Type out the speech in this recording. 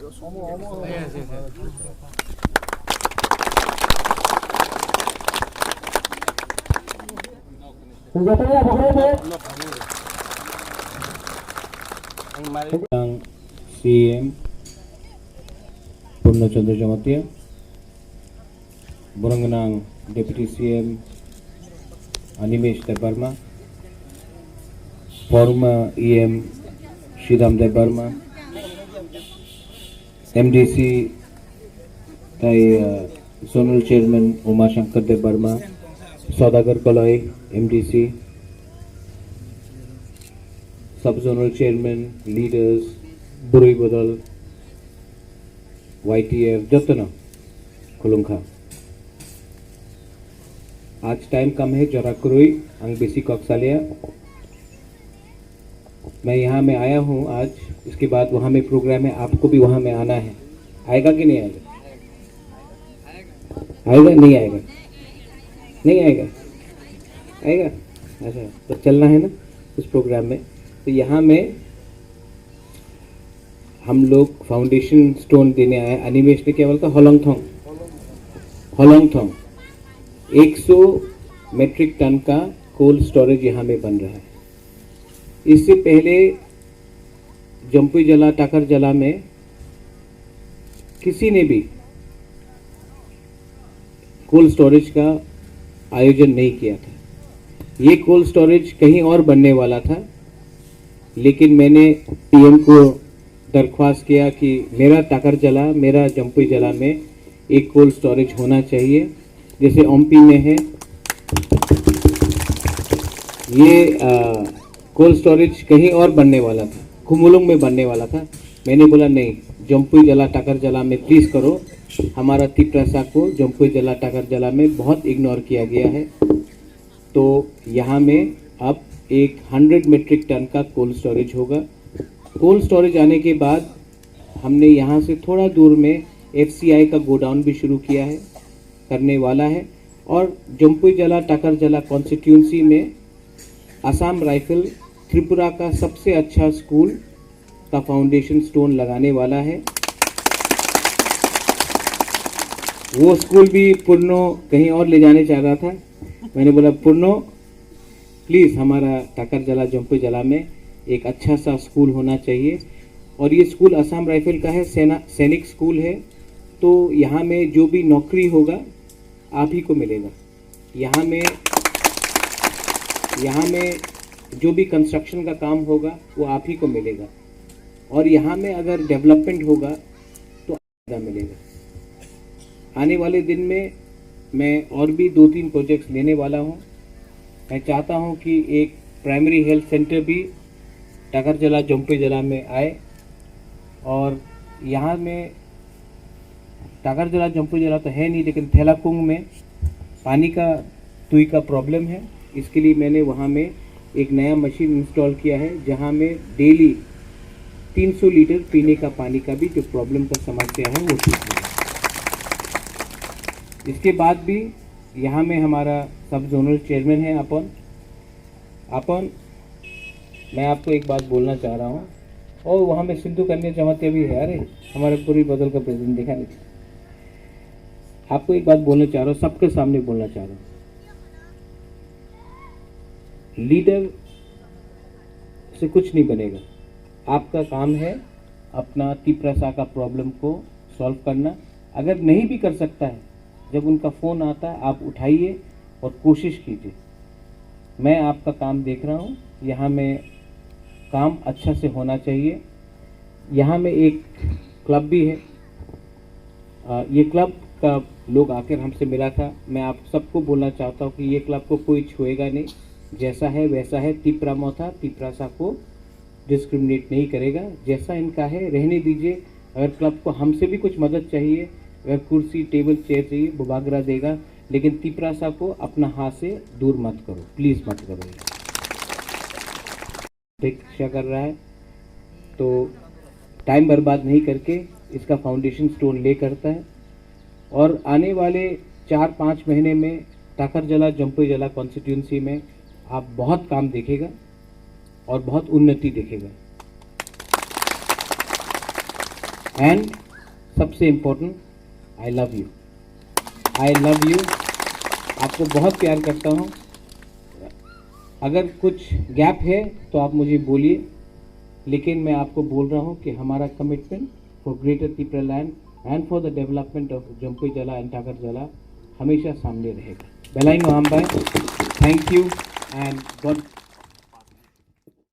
CM Purnachandra Jamatia, Buranganang Deputy CM Animesh Debarma, former EM Shridham Debarma, MDC Zonal Chairman Uma Shankar Debarma, Saudagar Kalai MDC, Sub-Zonal Chairman, Leaders, Burui Badal, YTF, जतना खुलुंखा आज time कम है जरा करोई अंग बेसी कॉक्सालिया मैं यहाँ में आया हूँ आज इसके बाद वहाँ में प्रोग्राम है आपको भी वहाँ में आना है आएगा कि नहीं आएगा आएगा नहीं आएगा नहीं आएगा आएगा अच्छा तो चलना है ना उस प्रोग्राम में तो यहाँ में हम लोग फाउंडेशन स्टोन देने आए अनिमेश ने क्या बोलता होलोंगथोंग 100 मेट्रिक टन का कोल्ड स्टोरेज यहाँ में बन रहा है। इससे पहले जम्पुई जला टाकर जला में किसी ने भी कोल्ड स्टोरेज का आयोजन नहीं किया था। ये कोल्ड स्टोरेज कहीं और बनने वाला था लेकिन मैंने पीएम को दरख्वास्त किया कि मेरा टाकर जला मेरा जम्पुई जला में एक कोल्ड स्टोरेज होना चाहिए जैसे ओमपी में है। ये कोल्ड स्टोरेज कहीं और बनने वाला था खुमुलुंग में बनने वाला था। मैंने बोला नहीं जम्पुई जला टाकर जला में प्लीज़ करो। हमारा तिपरासा को जम्पुई जला टाकर जला में बहुत इग्नोर किया गया है तो यहाँ में अब एक 100 मेट्रिक टन का कोल्ड स्टोरेज होगा। कोल्ड स्टोरेज आने के बाद हमने यहाँ से थोड़ा दूर में FCI का गोडाउन भी शुरू किया है करने वाला है और जम्पुई जला टाकर जला कॉन्स्टिट्यूंसी में असम राइफल त्रिपुरा का सबसे अच्छा स्कूल का फाउंडेशन स्टोन लगाने वाला है। वो स्कूल भी पुरनो कहीं और ले जाने चाह रहा था। मैंने बोला पुरनो प्लीज़ हमारा टाकर जला जम्पुई जला में एक अच्छा सा स्कूल होना चाहिए और ये स्कूल असम राइफल का है सैनिक स्कूल है तो यहाँ में जो भी नौकरी होगा आप ही को मिलेगा। यहाँ में जो भी कंस्ट्रक्शन का काम होगा वो आप ही को मिलेगा और यहाँ में अगर डेवलपमेंट होगा तो ज़्यादा मिलेगा। आने वाले दिन में मैं और भी 2-3 प्रोजेक्ट्स लेने वाला हूँ। मैं चाहता हूँ कि एक प्राइमरी हेल्थ सेंटर भी टाकर जला जम्पुई जला में आए और यहाँ में टाकर जला जम्पुई जला तो है नहीं लेकिन थेलाकुंग में पानी का तुई का प्रॉब्लम है। इसके लिए मैंने वहाँ में एक नया मशीन इंस्टॉल किया है जहाँ में डेली 300 लीटर पीने का पानी का भी जो प्रॉब्लम का समस्या है वो ठीक है। इसके बाद भी यहाँ में हमारा सब जोनल चेयरमैन है अपन मैं आपको एक बात बोलना चाह रहा हूँ और वहाँ में सिद्धू कन्या जमाते भी है। अरे हमारे पूरी बदल का प्रेसिडेंट देखा नहीं। आपको एक बात बोलना चाह रहा हूँ सबके सामने बोलना चाह रहा हूँ लीडर से कुछ नहीं बनेगा। आपका काम है अपना तिपरासा का प्रॉब्लम को सॉल्व करना। अगर नहीं भी कर सकता है जब उनका फ़ोन आता है आप उठाइए और कोशिश कीजिए। मैं आपका काम देख रहा हूँ यहाँ में काम अच्छा से होना चाहिए। यहाँ में एक क्लब भी है ये क्लब का लोग आकर हमसे मिला था। मैं आप सबको बोलना चाहता हूँ कि ये क्लब को कोई छुएगा नहीं जैसा है वैसा है। तिपरा मोथा तिपरासा को डिस्क्रिमिनेट नहीं करेगा जैसा इनका है रहने दीजिए। अगर क्लब को हमसे भी कुछ मदद चाहिए अगर कुर्सी टेबल चेयर चाहिए बुबागरा देगा लेकिन तिपरासा को अपना हाथ से दूर मत करो प्लीज़ मत करो। शिक्षा कर रहा है तो टाइम बर्बाद नहीं करके इसका फाउंडेशन स्टोन ले करता है और आने वाले 4-5 महीने में टाकर जला जम्पुई जला कॉन्स्टिट्यूंसी में आप बहुत काम देखेगा और बहुत उन्नति देखेगा। एंड सबसे important, I love you. I love you, आपको बहुत प्यार करता हूँ। अगर कुछ गैप है तो आप मुझे बोलिए, लेकिन मैं आपको बोल रहा हूँ कि हमारा commitment for greater Tripura land and for the development of Jampuijala and Takarjala हमेशा सामने रहेगा। बेलाई नो आम bye, thank you and God